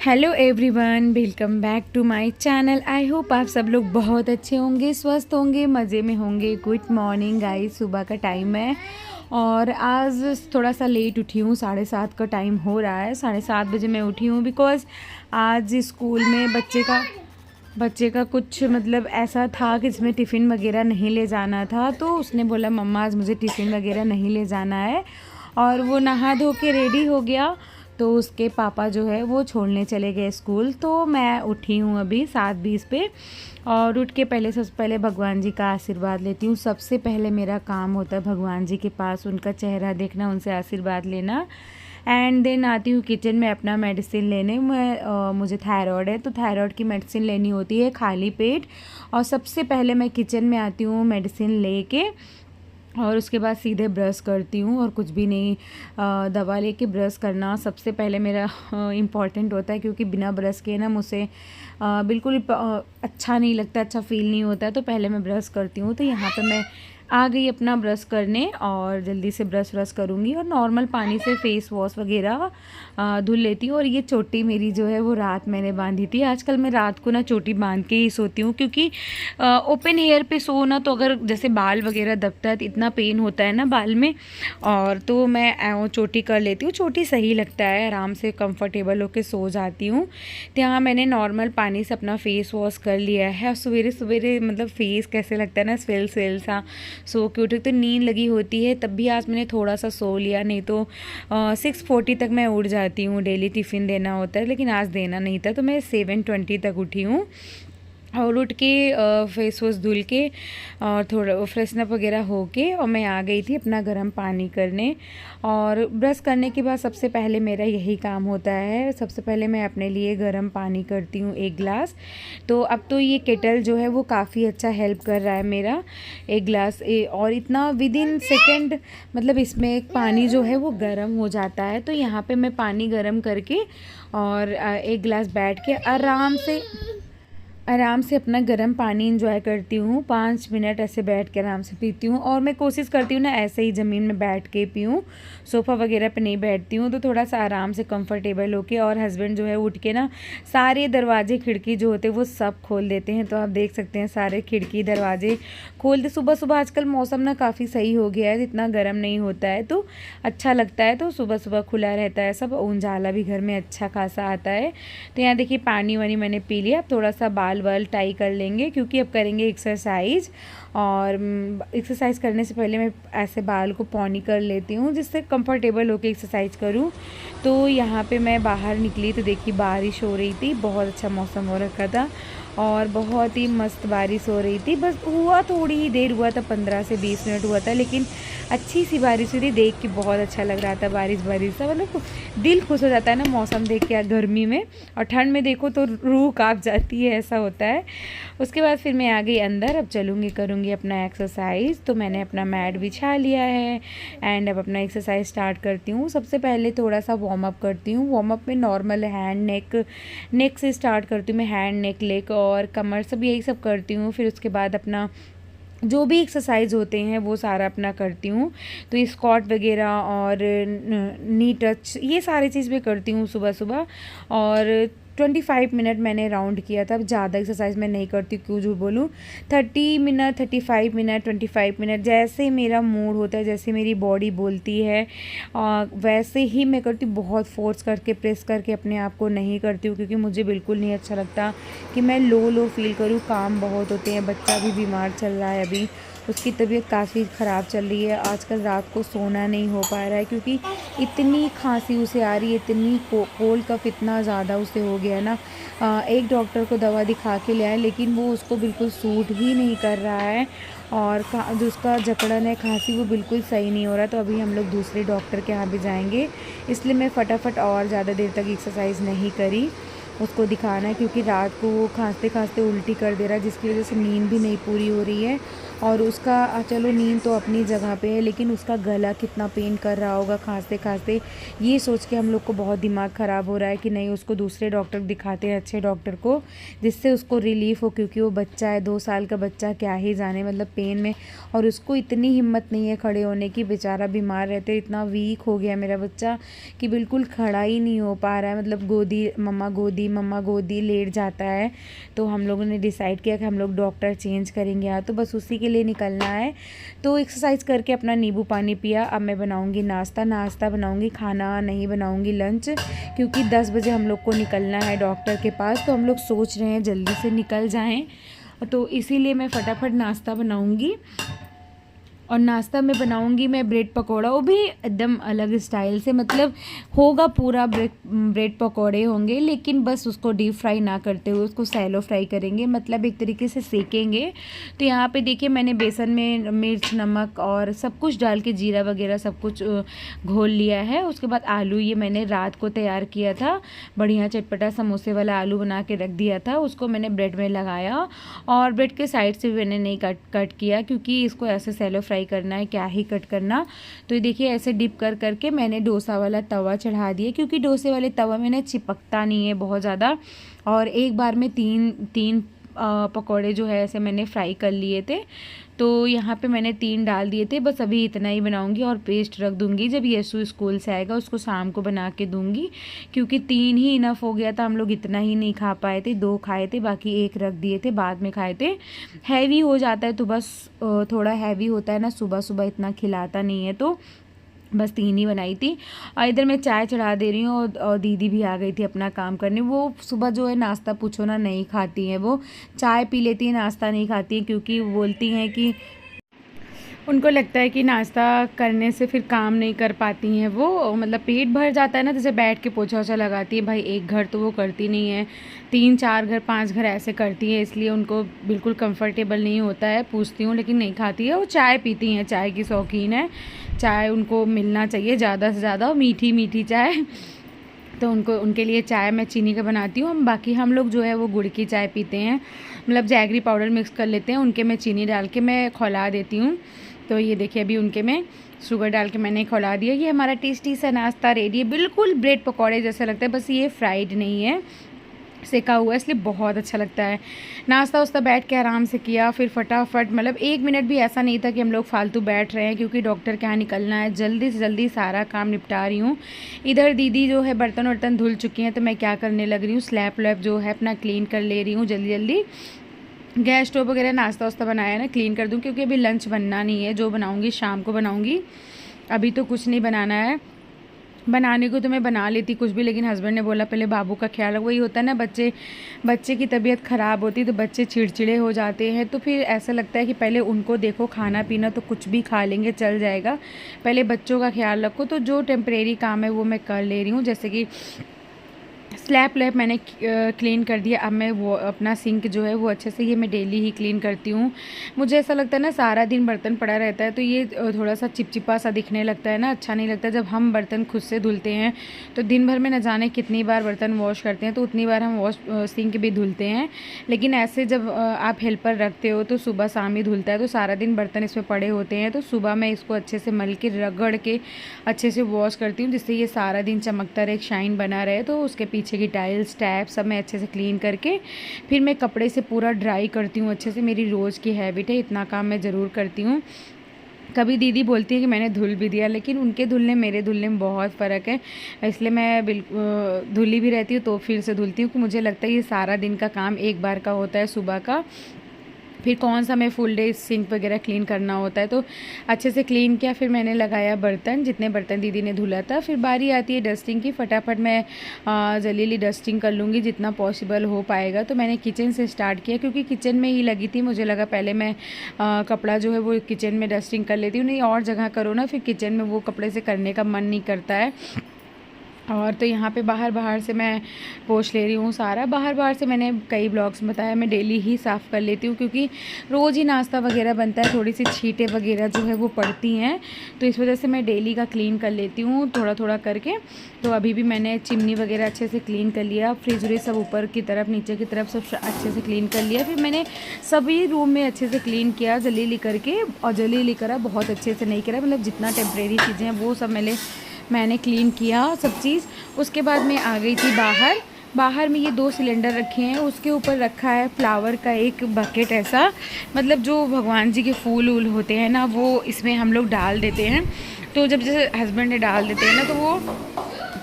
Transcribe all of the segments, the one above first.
Hello everyone, welcome back to my channel. I hope आप सब लोग बहुत अच्छे होंगे, स्वस्थ होंगे, मज़े में होंगे। गुड मॉर्निंग गाइस, सुबह का टाइम है और आज थोड़ा सा लेट उठी हूँ। 7:30 का टाइम हो रहा है। 7:30 बजे मैं उठी हूँ बिकॉज़ आज स्कूल में बच्चे का कुछ मतलब ऐसा था कि इसमें टिफ़िन वगैरह नहीं ले जाना था। तो उसने बोला मम्मा आज मुझे टिफ़िन वगैरह नहीं ले जाना है, और वो नहा धो के रेडी हो गया। तो उसके पापा जो है वो छोड़ने चले गए स्कूल। तो मैं उठी हूँ अभी 7:20 पे, और उठ के सबसे पहले भगवान जी का आशीर्वाद लेती हूँ। सबसे पहले मेरा काम होता है भगवान जी के पास उनका चेहरा देखना, उनसे आशीर्वाद लेना। एंड देन आती हूँ किचन में अपना मेडिसिन लेने। मुझे थायराइड है, तो थायराइड की मेडिसिन लेनी होती है खाली पेट। और सबसे पहले मैं किचन में आती हूँ मेडिसिन लेके, और उसके बाद सीधे ब्रश करती हूँ। और कुछ भी नहीं, दवा लेके ब्रश करना सबसे पहले मेरा इम्पॉर्टेंट होता है, क्योंकि बिना ब्रश के ना मुझे बिल्कुल अच्छा नहीं लगता, अच्छा फील नहीं होता है। तो पहले मैं ब्रश करती हूँ। तो यहाँ पे मैं आ गई अपना ब्रश करने, और जल्दी से ब्रश करूँगी और नॉर्मल पानी से फेस वॉश वगैरह धुल लेती हूँ। और ये चोटी मेरी जो है वो रात मैंने बांधी थी। आजकल मैं रात को ना चोटी बांध के ही सोती हूँ, क्योंकि ओपन हेयर पे सो ना, तो अगर जैसे बाल वगैरह दबता है तो इतना पेन होता है ना बाल में, और तो मैं चोटी कर लेती हूँ। चोटी सही लगता है, आराम से कंफर्टेबल होके सो जाती हूँ। तो यहाँ मैंने नॉर्मल पानी से अपना फेस वॉश कर लिया है। और सवेरे सवेरे मतलब फेस कैसे लगता है ना, स्वेल स्वेल सा, सो के उठे तो नींद लगी होती है। तब भी आज मैंने थोड़ा सा सो लिया, नहीं तो 6:40 तक मैं उठ जाती हूँ। डेली टिफ़िन देना होता है, लेकिन आज देना नहीं था, तो मैं 7:20 तक उठी हूँ। और उठ के फेस वॉश धुल के और थोड़ा फ्रेशन अप वगैरह हो के, और मैं आ गई थी अपना गर्म पानी करने। और ब्रश करने के बाद सबसे पहले मेरा यही काम होता है। सबसे पहले मैं अपने लिए गर्म पानी करती हूँ 1 गिलास। तो अब तो ये केटल जो है वो काफ़ी अच्छा हेल्प कर रहा है मेरा। 1 गिलास और इतना विदिन सेकेंड मतलब इसमें पानी जो है वो गर्म हो जाता है। तो यहाँ पे मैं पानी गर्म करके और 1 गिलास बैठ के आराम से अपना गर्म पानी इंजॉय करती हूँ। 5 मिनट ऐसे बैठ के आराम से पीती हूँ। और मैं कोशिश करती हूँ ना ऐसे ही ज़मीन में बैठ के पीऊँ, सोफ़ा वगैरह पे नहीं बैठती हूँ। तो थोड़ा सा आराम से कंफर्टेबल होके, और हस्बैंड जो है उठ के ना सारे दरवाजे खिड़की जो होते हैं वो सब खोल देते हैं। तो आप देख सकते हैं सारे खिड़की दरवाजे खोल दे। सुबह सुबह आजकल मौसम ना काफ़ी सही हो गया है, इतना गर्म नहीं होता है, तो अच्छा लगता है। तो सुबह सुबह खुला रहता है सब, उजाला भी घर में अच्छा खासा आता है। तो यहाँ देखिए पानी वानी मैंने पी लिया। अब थोड़ा सा बाल टाई कर लेंगे, क्योंकि अब करेंगे एक्सरसाइज। और एक्सरसाइज करने से पहले मैं ऐसे बाल को पॉनी कर लेती हूँ, जिससे कंफर्टेबल होकर एक्सरसाइज करूँ। तो यहाँ पे मैं बाहर निकली तो देखी बारिश हो रही थी, बहुत अच्छा मौसम हो रखा था और बहुत ही मस्त बारिश हो रही थी। बस हुआ थोड़ी ही देर हुआ था, 15 से 20 मिनट हुआ था, लेकिन अच्छी सी बारिश हुई थी। देख के बहुत अच्छा लग रहा था, बारिश सा मतलब दिल खुश हो जाता है ना मौसम देख के। गर्मी में और ठंड में देखो तो रूह काँप जाती है, ऐसा होता है। उसके बाद फिर मैं आ गई अंदर। अब करूँगी अपना एक्सरसाइज। तो मैंने अपना मैट बिछा लिया है एंड अब अपना एक्सरसाइज स्टार्ट करती हूँ। सबसे पहले थोड़ा सा वार्म अप करती हूँ। वार्म अप में नॉर्मल हैंड नेक से स्टार्ट करती हूँ मैं, हैंड नेक लेग और कमर सब यही सब करती हूँ। फिर उसके बाद अपना जो भी एक्सरसाइज होते हैं वो सारा अपना करती हूँ। तो स्क्वाट वगैरह और नी टच ये सारी चीज़ भी करती हूँ सुबह सुबह। और 25 मिनट मैंने राउंड किया था। ज़्यादा एक्सरसाइज मैं नहीं करती, क्यों झूठ बोलूँ। 30 मिनट, 35 मिनट, 25 मिनट, जैसे मेरा मूड होता है, जैसे मेरी बॉडी बोलती है वैसे ही मैं करती हूँ। बहुत फोर्स करके प्रेस करके अपने आप को नहीं करती हूँ, क्योंकि मुझे बिल्कुल नहीं अच्छा लगता कि मैं लो फील करूँ। काम बहुत होते हैं, बच्चा भी बीमार चल रहा है अभी, उसकी तबीयत काफ़ी ख़राब चल रही है। आजकल रात को सोना नहीं हो पा रहा है, क्योंकि इतनी खांसी उसे आ रही है, इतनी कोल्ड कफ इतना ज़्यादा उसे हो गया है ना। एक डॉक्टर को दवा दिखा के ले आए, लेकिन वो उसको बिल्कुल सूट ही नहीं कर रहा है। और जो उसका जकड़न है, खांसी, वो बिल्कुल सही नहीं हो रहा। तो अभी हम लोग दूसरे डॉक्टर के यहाँ भी जाएंगे, इसलिए मैं फटाफट और ज़्यादा देर तक एक्सरसाइज नहीं करी। उसको दिखाना है, क्योंकि रात को वो खांसते खांसते उल्टी कर दे रहा है, जिसकी वजह से नींद भी नहीं पूरी हो रही है और उसका चलो नींद तो अपनी जगह पे है, लेकिन उसका गला कितना पेन कर रहा होगा खांसते खांसते। ये सोच के हम लोग को बहुत दिमाग ख़राब हो रहा है कि नहीं, उसको दूसरे डॉक्टर दिखाते हैं, अच्छे डॉक्टर को, जिससे उसको रिलीफ़ हो, क्योंकि वो बच्चा है, 2 साल का बच्चा, क्या ही जाने मतलब पेन में। और उसको इतनी हिम्मत नहीं है खड़े होने की, बेचारा बीमार रहते, इतना वीक हो गया मेरा बच्चा कि बिल्कुल खड़ा ही नहीं हो पा रहा है। मतलब मम्मा गोदी लेट जाता है। तो हम लोगों ने डिसाइड किया कि हम लोग डॉक्टर चेंज करेंगे यहाँ, तो बस उसी के लिए निकलना है। तो एक्सरसाइज करके अपना नींबू पानी पिया। अब मैं बनाऊँगी नाश्ता बनाऊँगी, खाना नहीं बनाऊँगी, लंच, क्योंकि 10 बजे हम लोग को निकलना है डॉक्टर के पास। तो हम लोग सोच रहे हैं जल्दी से निकल जाएं, तो इसीलिए मैं फटाफट नाश्ता बनाऊँगी। और नाश्ता में बनाऊंगी मैं ब्रेड पकौड़ा, वो भी एकदम अलग स्टाइल से, मतलब होगा पूरा ब्रेड पकौड़े होंगे, लेकिन बस उसको डीप फ्राई ना करते हुए उसको सैलो फ्राई करेंगे, मतलब एक तरीके से सेकेंगे। तो यहाँ पे देखिए मैंने बेसन में मिर्च, नमक और सब कुछ डाल के, जीरा वगैरह सब कुछ घोल लिया है। उसके बाद आलू, ये मैंने रात को तैयार किया था, बढ़िया चटपटा समोसे वाला आलू बना के रख दिया था, उसको मैंने ब्रेड में लगाया। और ब्रेड के साइड से भी मैंने नहीं कट किया, क्योंकि इसको ऐसे सैलो फ्राई करना है, क्या ही कट करना। तो ये देखिए ऐसे डिप कर करके मैंने डोसा वाला तवा चढ़ा दिया, क्योंकि डोसे वाले तवा में ना चिपकता नहीं है बहुत ज़्यादा। और एक बार में तीन पकौड़े जो है ऐसे मैंने फ्राई कर लिए थे। तो यहाँ पे मैंने 3 डाल दिए थे, बस अभी इतना ही बनाऊंगी और पेस्ट रख दूंगी। जब यशु स्कूल से आएगा उसको शाम को बना के दूंगी, क्योंकि 3 ही इनफ हो गया था, हम लोग इतना ही नहीं खा पाए थे, 2 खाए थे, बाकी 1 रख दिए थे, बाद में खाए थे। हैवी हो जाता है तो बस थोड़ा हैवी होता है ना, सुबह सुबह इतना खिलाता नहीं है, तो बस 3 ही बनाई थी। और इधर मैं चाय चढ़ा दे रही हूँ, और दीदी भी आ गई थी अपना काम करने। वो सुबह जो है नाश्ता पूछो ना नहीं खाती हैं, वो चाय पी लेती हैं, नाश्ता नहीं खाती हैं, क्योंकि वो बोलती हैं कि उनको लगता है कि नाश्ता करने से फिर काम नहीं कर पाती हैं वो, मतलब पेट भर जाता है ना, जैसे बैठ के पोछा वोछा लगाती है। भाई एक घर तो वो करती नहीं है, 3-4 घर 5 घर ऐसे करती है, इसलिए उनको बिल्कुल कंफर्टेबल नहीं होता है। पूछती हूँ लेकिन नहीं खाती है। वो चाय पीती हैं, चाय की शौकीन है, चाय उनको मिलना चाहिए ज़्यादा से ज़्यादा, मीठी मीठी चाय। तो उनके लिए चाय मैं चीनी का बनाती हूँ, बाकी हम लोग जो है वो गुड़ की चाय पीते हैं, मतलब जैगरी पाउडर मिक्स कर लेते हैं, उनके में चीनी डाल के मैं खौला देती हूँ। तो ये देखिए अभी उनके में शुगर डाल के मैंने खौला दिया। ये हमारा टेस्टी सा नाश्ता रेडी है, बिल्कुल ब्रेड पकौड़े जैसा लगता है, बस ये फ्राइड नहीं है, सेका हुआ है, इसलिए बहुत अच्छा लगता है। नाश्ता वास्ता बैठ के आराम से किया, फिर फटाफट, मतलब 1 मिनट भी ऐसा नहीं था कि हम लोग फालतू बैठ रहे हैं, क्योंकि डॉक्टर के यहाँ निकलना है। जल्दी से जल्दी सारा काम निपटा रही हूँ। इधर दीदी जो है बर्तन वर्तन धुल चुकी हैं, तो मैं क्या करने लग रही हूँ, स्लैब व्लैब जो है अपना क्लीन कर ले रही हूँ जल्दी जल्दी। गैस स्टोव वगैरह नाश्ता वास्ता बनाया ना, क्लीन कर दूँ, क्योंकि अभी लंच बनना नहीं है, जो बनाऊँगी शाम को बनाऊँगी, अभी तो कुछ नहीं बनाना है। बनाने को तो मैं बना लेती कुछ भी, लेकिन हस्बैंड ने बोला पहले बाबू का ख्याल रखो। वही होता है ना, बच्चे की तबीयत ख़राब होती तो बच्चे चिड़चिड़े हो जाते हैं, तो फिर ऐसा लगता है कि पहले उनको देखो, खाना पीना तो कुछ भी खा लेंगे चल जाएगा, पहले बच्चों का ख्याल रखो। तो जो टेम्परेरी काम है वो मैं कर ले रही हूँ, जैसे कि स्लैब व्लैब मैंने क्लीन कर दिया। अब मैं वो अपना सिंक जो है वो अच्छे से, ये मैं डेली ही क्लीन करती हूँ। मुझे ऐसा लगता है ना, सारा दिन बर्तन पड़ा रहता है तो ये थोड़ा सा चिपचिपा सा दिखने लगता है ना, अच्छा नहीं लगता। जब हम बर्तन खुद से धुलते हैं तो दिन भर में न जाने कितनी बार बर्तन वॉश करते हैं, तो उतनी बार हम सिंक भी धुलते हैं। लेकिन ऐसे जब आप हेल्पर रखते हो तो सुबह शाम ही धुलता है, तो सारा दिन बर्तन इसमें पड़े होते हैं। तो सुबह मैं इसको अच्छे से मल के रगड़ के अच्छे से वॉश करती हूँ, जिससे ये सारा दिन चमकता रहे, शाइन बना रहे। तो उसके पीछे की टाइल्स टैप सब मैं अच्छे से क्लीन करके फिर मैं कपड़े से पूरा ड्राई करती हूँ अच्छे से। मेरी रोज़ की हैबिट है, इतना काम मैं ज़रूर करती हूँ। कभी दीदी बोलती है कि मैंने धुल भी दिया, लेकिन उनके धुलने मेरे धुलने में बहुत फ़र्क है, इसलिए मैं धुली भी रहती हूँ तो फिर से धुलती हूँ, कि मुझे लगता है ये सारा दिन का काम एक बार का होता है सुबह का, फिर कौन सा मैं फुल डे सिंक वगैरह क्लीन करना होता है। तो अच्छे से क्लीन किया, फिर मैंने लगाया बर्तन, जितने बर्तन दीदी ने धुला था। फिर बारी आती है डस्टिंग की, फटाफट मैं जल्दी डस्टिंग कर लूँगी जितना पॉसिबल हो पाएगा। तो मैंने किचन से स्टार्ट किया, क्योंकि किचन में ही लगी थी, मुझे लगा पहले मैं कपड़ा जो है वो किचन में डस्टिंग कर लेती हूँ, नहीं और जगह करो ना, फिर किचन में वो कपड़े से करने का मन नहीं करता है। और तो यहाँ पे बाहर से मैं पोंछ ले रही हूँ सारा। बाहर से मैंने कई ब्लॉग्स में बताया, मैं डेली ही साफ़ कर लेती हूँ क्योंकि रोज़ ही नाश्ता वगैरह बनता है, थोड़ी सी छींटे वगैरह जो है वो पड़ती हैं, तो इस वजह से मैं डेली का क्लीन कर लेती हूँ थोड़ा थोड़ा करके। तो अभी भी मैंने चिमनी वगैरह अच्छे से क्लीन कर लिया, फ्रिज व्रिज सब ऊपर की तरफ नीचे की तरफ सब अच्छे से क्लीन कर लिया। फिर मैंने सभी रूम में अच्छे से क्लीन किया जल्दी करके, और जल्दी करा, बहुत अच्छे से नहीं करा, मतलब जितना टेम्प्रेरी चीज़ें हैं वो सब मैंने क्लीन किया सब चीज़। उसके बाद मैं आ गई थी बाहर में ये 2 सिलेंडर रखे हैं, उसके ऊपर रखा है फ्लावर का एक बकेट ऐसा, मतलब जो भगवान जी के फूल वूल होते हैं ना वो इसमें हम लोग डाल देते हैं। तो जब जैसे हस्बैंड ने डाल देते हैं ना तो वो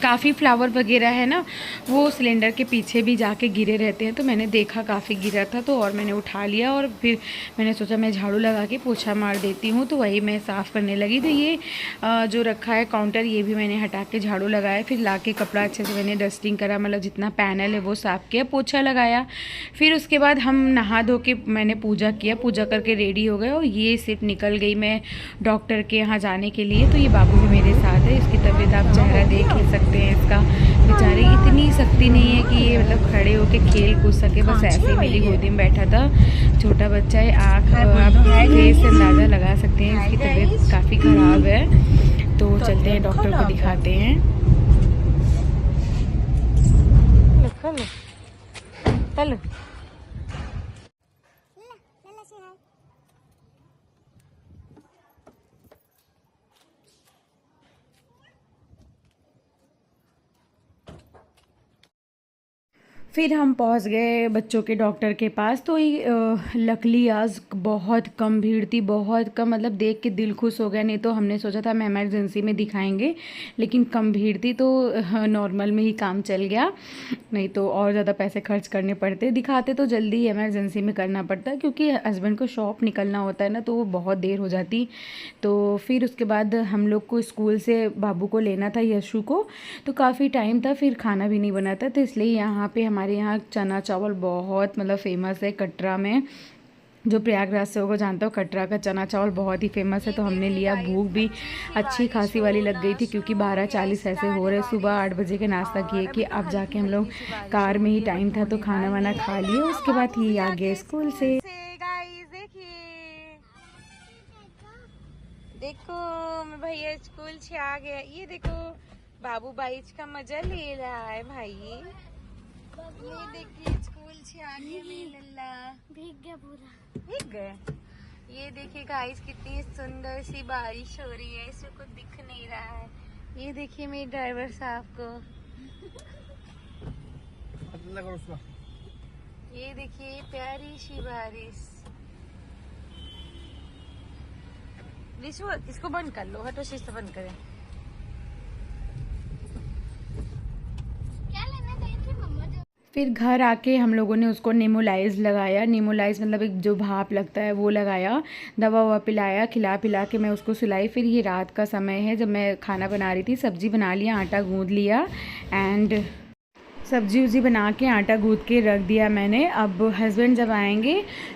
काफ़ी फ्लावर वगैरह है ना वो सिलेंडर के पीछे भी जाके गिरे रहते हैं। तो मैंने देखा काफ़ी गिरा था तो और मैंने उठा लिया, और फिर मैंने सोचा मैं झाड़ू लगा के पोछा मार देती हूँ, तो वही मैं साफ़ करने लगी। तो ये जो रखा है काउंटर ये भी मैंने हटा के झाड़ू लगाया, फिर ला के कपड़ा अच्छे से मैंने डस्टिंग करा, मतलब जितना पैनल है वो साफ़ किया, पोछा लगाया। फिर उसके बाद हम नहा धो के मैंने पूजा किया, पूजा करके रेडी हो गए और ये सिर्फ निकल गई मैं डॉक्टर के यहाँ जाने के लिए। तो ये बाबू भी मेरे साथ है, इसकी तबीयत आप चेहरा देख ही सकते हैं इसका, बेचारे इतनी शक्ति नहीं है कि ये मतलब खड़े होके खेल कूद सके, बस ऐसे ही मेरी गोदी में बैठा था। छोटा बच्चा है, आँख आप फेस से अंदाज़ा लगा सकते हैं, इसकी तबीयत काफ़ी ख़राब है। तो चलते हैं डॉक्टर को दिखाते हैं। चलो फिर हम पहुंच गए बच्चों के डॉक्टर के पास। तो लकली आज बहुत कम भीड़ थी, बहुत कम, मतलब देख के दिल खुश हो गया। नहीं तो हमने सोचा था हम इमरजेंसी में दिखाएंगे, लेकिन कम भीड़ थी तो नॉर्मल में ही काम चल गया, नहीं तो और ज़्यादा पैसे खर्च करने पड़ते। दिखाते तो जल्दी ही इमरजेंसी में करना पड़ता क्योंकि हस्बैंड को शॉप निकलना होता है ना, तो वो बहुत देर हो जाती। तो फिर उसके बाद हम लोग को स्कूल से बाबू को लेना था, यशु को, तो काफ़ी टाइम था, फिर खाना भी नहीं बना था। तो इसलिए यहाँ पे हमारे यहाँ चना चावल बहुत मतलब फ़ेमस है कटरा में, जो प्रयागराज से होगा जानता हो, कटरा का चना चावल बहुत ही फेमस है। तो हमने लिया, भूख भी अच्छी खासी वाली लग गई थी क्योंकि 12:40 ऐसे हो रहे, सुबह 8 बजे के नाश्ता किए कि अब जाके हम लोग कार में ही टाइम था तो खाना वाना खा लिए। उसके बाद ये आ गए स्कूल से। देखो मैं भैया स्कूल से आ गया, ये देखो बाबू बाइच का मजा ले रहा है भाई, ये देखिए स्कूल से आ गया मेरा लल्ला, भीग गया पूरा, भीग गए। ये देखिए गाइस कितनी सुंदर सी बारिश हो रही है, इसमें कुछ दिख नहीं रहा है। ये देखिए मेरे ड्राइवर साहब को, ये देखिए प्यारी सी बारिश। इसको बंद कर लो, हटो शीशा बंद करें। फिर घर आके हम लोगों ने उसको नेमोलाइज लगाया, नेमोलाइज मतलब एक जो भाप लगता है वो लगाया, दवा ववा पिलाया, खिला पिला के मैं उसको सुलाई। फिर ये रात का समय है, जब मैं खाना बना रही थी, सब्जी बना लिया, आटा गूंद लिया एंड सब्जी उब्जी बना के आटा गूँथ के रख दिया मैंने। अब हस्बैंड जब आएंगे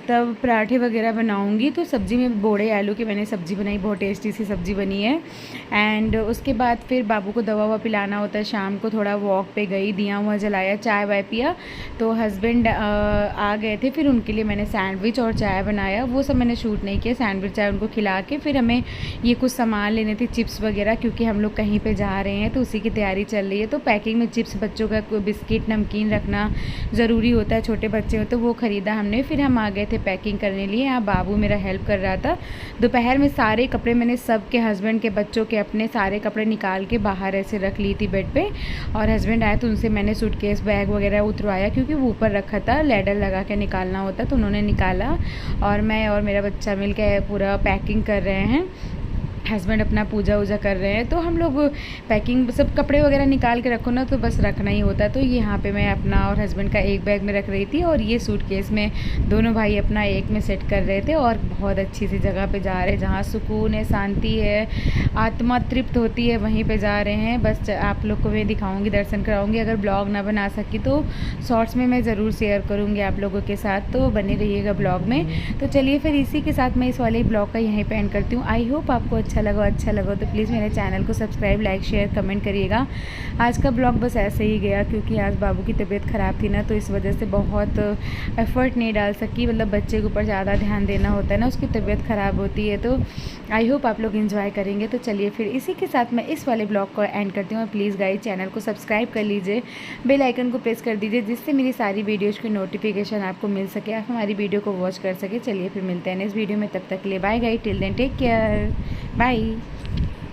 तब पराठे वगैरह बनाऊंगी। तो सब्ज़ी में बोड़े आलू की मैंने सब्ज़ी बनाई, बहुत टेस्टी सी सब्ज़ी बनी है। एंड उसके बाद फिर बाबू को दवा ववा पिलाना होता है, शाम को थोड़ा वॉक पे गई, दिया हुआ जलाया, चाय वाय पिया। तो हस्बैंड आ गए थे, फिर उनके लिए मैंने सैंडविच और चाय बनाया, वो सब मैंने शूट नहीं किया, सैंडविच चाय उनको खिला के फिर हमें ये कुछ सामान लेने थे, चिप्स वगैरह, क्योंकि हम लोग कहीं पर जा रहे हैं तो उसी की तैयारी चल रही है। तो पैकिंग में चिप्स, बच्चों का बिस्किट नमकीन रखना ज़रूरी होता है, छोटे बच्चे हो तो वो ख़रीदा हमने। फिर हम आ गए थे पैकिंग करने लिए। यहाँ बाबू मेरा हेल्प कर रहा था। दोपहर में सारे कपड़े मैंने सबके, हस्बैंड के, बच्चों के, अपने सारे कपड़े निकाल के बाहर ऐसे रख ली थी बेड पे। और हस्बैंड आए तो उनसे मैंने सूटकेस बैग वगैरह उतरवाया, क्योंकि वो ऊपर रखा था, लैडर लगा के निकालना होता, तो उन्होंने निकाला और मैं और मेरा बच्चा मिल के पूरा पैकिंग कर रहे हैं। हस्बैंड अपना पूजा वूजा कर रहे हैं, तो हम लोग पैकिंग सब कपड़े वगैरह निकाल के रखो ना तो बस रखना ही होता है। तो यहाँ पे मैं अपना और हस्बैंड का एक बैग में रख रही थी और ये सूटकेस में दोनों भाई अपना एक में सेट कर रहे थे। और बहुत अच्छी सी जगह पे जा रहे हैं जहाँ सुकून है, शांति है, आत्मा तृप्त होती है, वहीं पर जा रहे हैं। बस आप लोग को मैं दिखाऊँगी, दर्शन कराऊँगी। अगर ब्लॉग ना बना सकी तो शॉर्ट्स में मैं ज़रूर शेयर करूँगी आप लोगों के साथ, तो बने रहिएगा ब्लॉग में। तो चलिए फिर इसी के साथ मैं इस वाले ब्लॉग का यहीं पे एंड करती हूँ। आई होप आपको अच्छा अच्छा लगा तो प्लीज़ मेरे चैनल को सब्सक्राइब, लाइक, शेयर, कमेंट करिएगा। आज का ब्लॉग बस ऐसे ही गया क्योंकि आज बाबू की तबीयत ख़राब थी ना, तो इस वजह से बहुत एफ़र्ट नहीं डाल सकी। मतलब बच्चे के ऊपर ज़्यादा ध्यान देना होता है ना, उसकी तबीयत ख़राब होती है। तो आई होप आप लोग एंजॉय करेंगे। तो चलिए फिर इसी के साथ मैं इस वाले ब्लॉग को एंड करती हूँ। प्लीज़ गाइस चैनल को सब्सक्राइब कर लीजिए, बेल आइकन को प्रेस कर दीजिए, जिससे मेरी सारी वीडियोज़ की नोटिफिकेशन आपको मिल सके, आप हमारी वीडियो को वॉच कर सके। चलिए फिर मिलते हैं नेक्स्ट वीडियो में, तब तक के लिए bye guys, till then take care, bye.